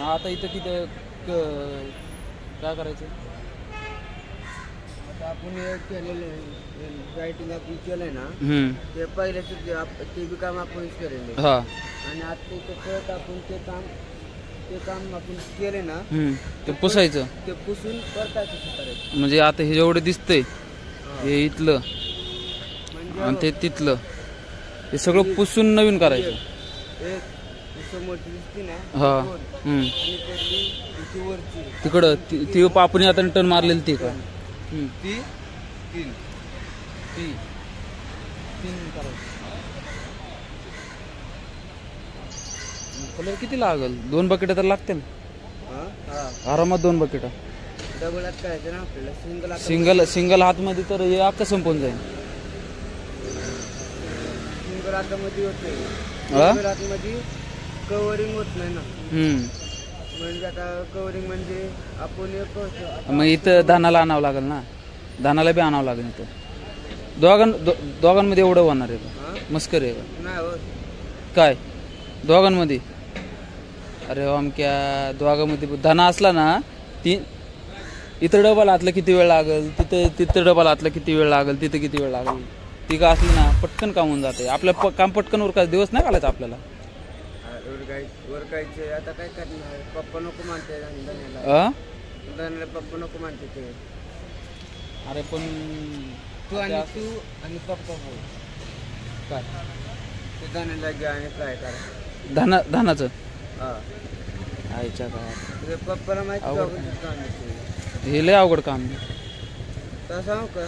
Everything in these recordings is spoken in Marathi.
आता इथं किती काय करायचं आता आपण हे केलेलं रायटिंग आपण केलंय ना ते पहिल्याच ते बी काम आपणच केलेलं हा आणि आता ते परत आपण ते काम आपण केले ना ते पुसायचं ते पुसून परत करायचं. म्हणजे आता हे जेवढं दिसतंय हे इथलं म्हणजे आणि ते तिथलं हे सगळं पुसून नवीन करायचं. एक समोरची दिसते ना हा आणि त्यातली वरची तिकडं ती पापणी आता टन मारलेली ती का ती तीन करायचं. कलर किती लागल? 2 बकेट तर लागतील आरामात. 2 बकेट डबल हात करायचं ना आपल्याला. सिंगल हात मध्ये तर हे अख्खं संपून जाईल. सिंगल हातामध्ये होत नाही. सिंगल हातमध्ये कव्हरिंग होत नाही ना. म्हणजे आता कव्हरिंग म्हणजे आपण मग इथं धानाला आणावं लागेल ना. धानाला बी आणावं लागेल इथं. दोघांमध्ये एवढं होणार आहे? मस्कर आहे का? नाही काय दोघांमध्ये? अरे अमक्या दोघांमध्ये धना असला ना ती इथं डबल हातला किती वेळ लागेल, तिथं डबल हातला किती वेळ लागेल, तिथं किती वेळ लागेल. ती का असली ना पटकन काम होऊन जाते. आपलं काम पटकन उरकायचं, दिवस नाही घालायचा आपल्याला. उरकायचं आता काय करणार. पप्पा नको मानते धन्याला पप्पा नको मानते ते. अरे पण तू आणि पप्पा भाऊ काय ते धन्याला घ्या आणि काय करा धानाचं हा आईच्या गावात पप्पाला माहिती हे लय अवघड काम. तर सांगू का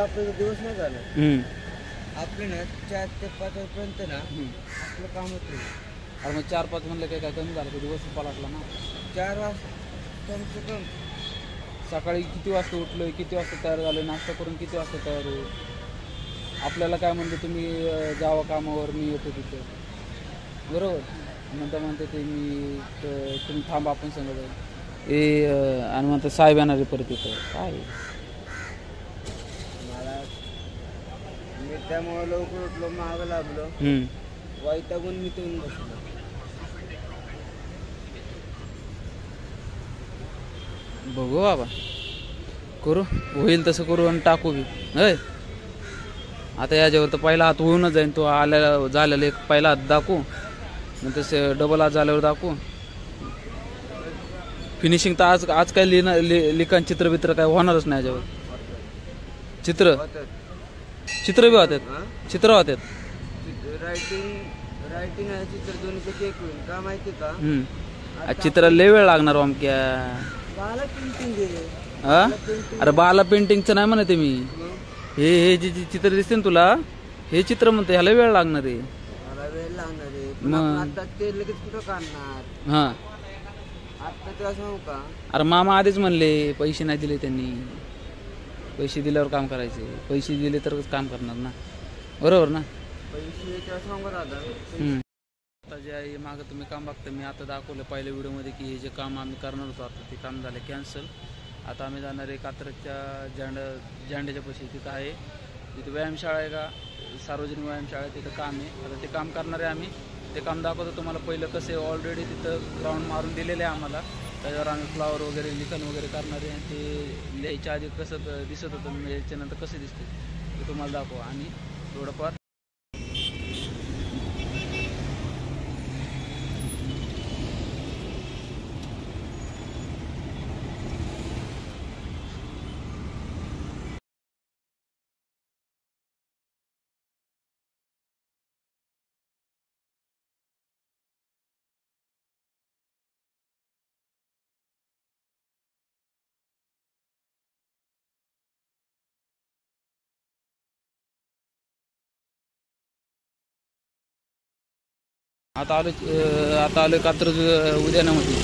आपलं दिवस नाही झालं आपले ना 4 ते 5 वाजेपर्यंत ना आपलं काम होतं. अरे मग 4-5 म्हणलं काय कमी झालं तर दिवस पलटला ना. 4 वाजता कमसे कम सकाळी किती वाजता उठलोय, किती वाजता तयार झालोय, नाश्ता करून किती वाजता तयार होईल. आपल्याला काय म्हणते तुम्ही जावा कामावर, मी येतो तिथे बरोबर. म्हणते ते तुम्ही थांबा आपण सांगत हे आणि म्हणते साहेब येणारे परत येतं काय. मी त्यामुळे लवकर उठलो, मागं लागलो, वैतागून मी तो येऊन बसलो. बघू बाबा करू होईल तसं करू आणि टाकू बी. आता याच्यावर तर पहिला हात होऊनच जाईन. तो आल्याला झालेला एक पहिला हात दाखवू, मग तसे डबल हात झाल्यावर दाखवू. फिनिशिंग तर आज काय लिखाण चित्रबित्र काय होणारच नाही याच्यावर. चित्र बी होतात. चित्र होतात. रायटिंग आणि चित्र दोन्हीपैकी एक होईल का माहिती का. चित्र लय वेळ लागणार ओमक्या. बाला पेंटिंग अरे बाला पेंटिंगचं नाही म्हणते मी. हे जे चित्र दिसते ना तुला, हे चित्र म्हणते ह्याला वेळ लागणार आहे. वेळ लागणार आहे मग आता ते लगेच कुठं काढणार. हा आता तुला सांगू का. अरे मामा आधीच म्हणले पैसे नाही दिले त्यांनी. पैसे दिल्यावर काम करायचे. पैसे दिले तरच काम करणार ना, बरोबर ना. पैसे सांगू दादा. आता जे आहे मागं तुम्ही काम बघता, मी आता दाखवलं पहिल्या व्हिडिओमध्ये की हे जे काम आम्ही करणार होतो आता ते काम झालं कॅन्सल. आता आम्ही जाणार आहे कात्रजच्या झेंड्याच्या पैसे. तिथं आहे तिथं व्यायामशाळा आहे का, सार्वजनिक व्यायामशाळा आहे, तिथं काम आहे. आता ते काम करणार आहे आम्ही. ते काम दाखवतो तुम्हाला. पहिलं कसं आहे ऑलरेडी तिथं ग्राउंड मारून दिलेलं आहे आम्हाला. त्याच्यावर आम्ही फ्लावर वगैरे लिखाण वगैरे करणार आहे. ते लिहायच्या आधी कसं दिसत होतं, याच्यानंतर कसं दिसते ते तुम्हाला दाखवा. आणि थोडंफार आता आलो कात्रज उद्यानामध्ये.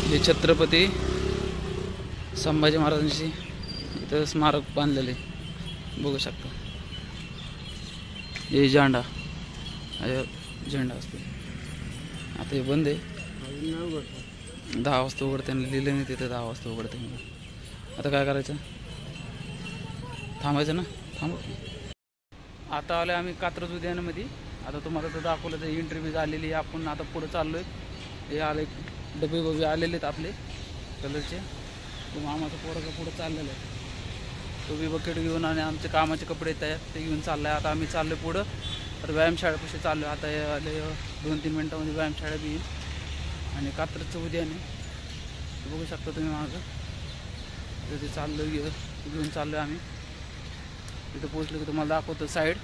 हे छत्रपती संभाजी महाराजांची इथं स्मारक बांधलेले बघू शकता. हे झेंडा असतो. आता हे बंद आहे. 10 वाजता उघडते. लिहिले नाही तिथे 10 वाजता उघडते म्हणून. आता काय करायचं, थांबायचं ना. आता आलो आम्ही कात्रज उद्यानामध्ये. आता तुम्हाला तर दाखवलं तर इंटरव्ह्यू झालेली. आपण आता पुढे चाललोय हे आले डबे बबे आलेले आहेत आपले कलरचे. तो मामाचा पोरगा पुढं चाललेला आहे, तो बी बकेट घेऊन आणि आमचे कामाचे कपडे तयार ते घेऊन चालला आहे. आता आम्ही चाललो पुढं, तर व्यायामशाळेपाशी चाललो. आता हे आले 2-3 मिनटामध्ये व्यायामशाळा बी येईल आणि कात्रजचं उद्याने बघू शकता तुम्ही मागं. तर ते चाललो घेऊन चाललो आम्ही. तिथं पोचलो की तुम्हाला दाखवतो साईड.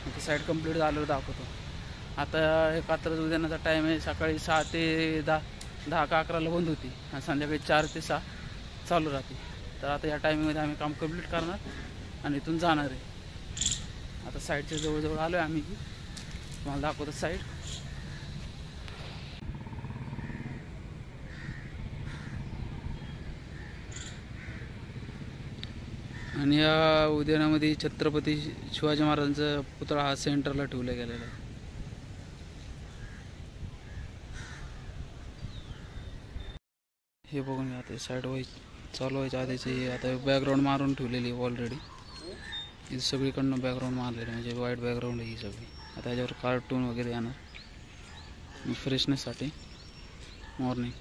ते साईड कंप्लीट झाल्यावर दाखवतो. आता हे कात्रज उद्यानाचा टाईम आहे, सकाळी 6 ते 10 का 11ला बंद होती आणि संध्याकाळी 4 ते 6 चालू राहते. तर आता या टायमिंगमध्ये आम्ही काम कंप्लीट करणार आणि इथून जाणार आहे. आता साईडच्या जवळजवळ आलो आहे आम्ही, तुम्हाला दाखवतो साईड. आणि या उद्यानामध्ये छत्रपती शिवाजी महाराजांचा पुतळा हा सेंटरला ठेवला गेलेला आहे. हे बघून घ्या, आता साईड वाईज चालू व्हायच्या आधीची आता बॅकग्राऊंड मारून ठेवलेली आहे ऑलरेडी. इथे सगळीकडनं बॅकग्राऊंड मारलेलं म्हणजे व्हाईट बॅकग्राऊंड आहे ही सगळी. आता याच्यावर कार्टून वगैरे येणार फ्रेशनेससाठी मॉर्निंग.